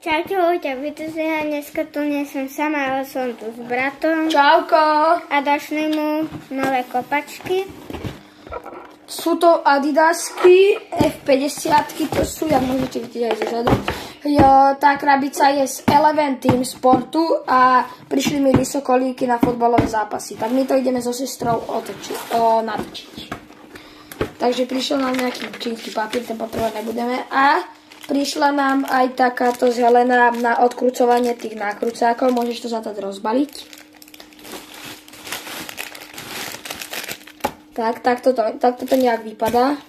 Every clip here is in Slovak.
Čaute, vítajte, dneska tu nie som sama, ale som tu s bratom. Čauko. A došli mu nové kopačky. Sú to Adidasky F50, to sú, jak môžete vidieť aj zozadu. Tá krabica je z Eleven Team Sportu a prišli mi vysokolíky na fotbalové zápasy. Tak my to ideme so sestrou natočiť. Takže prišiel nám nejaký čínsky papier, ten potrebovať nebudeme. A prišla nám aj takáto zelená na odkrucovanie tých nákrucákov. Môžeš to zadať rozbaliť. Tak, takto to nejak vypadá.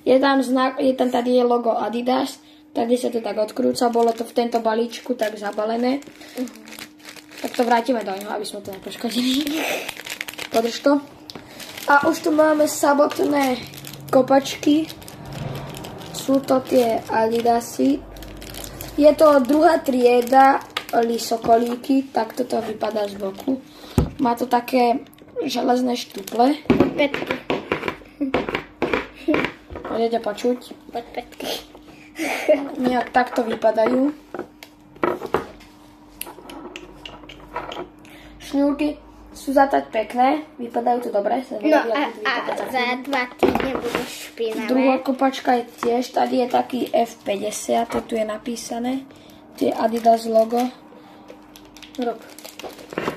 Je tam znak, tady je logo Adidas. Tady sa to tak odkrúca, bolo to v tento balíčku tak zabalené. Tak to vrátime do neho, aby sme to nepoškodili. Podrž to. A už tu máme samotné kopačky. Sú to tie Adidasy. Je to druhá trieda lisokolíky, tak toto vypadá z boku. Má to také železné štuple. Podpätky. Môžete počuť? Podpätky. Nejak takto vypadajú. Šňúrky sú zatať pekné, vypadajú to dobre. No a za 2 týždne budú špinavé. Druhá kopačka je tiež, tady je taký F50, to tu je napísané. Tie Adidas logo. Rob.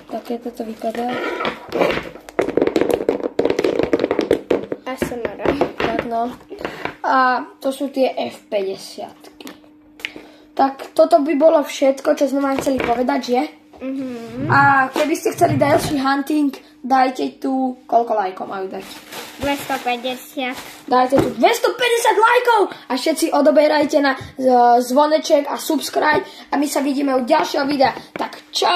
Také toto vypadá. ASMR. Tak no. A to sú tie F50. Tak toto by bolo všetko, čo sme vám chceli povedať, že? A keby ste chceli ďalší hunting, dajte tu, koľko lajkov majú dať? 250. Dajte tu 250 lajkov a všetci odoberajte na zvoneček a subscribe a my sa vidíme u ďalšieho videa. Tak čau!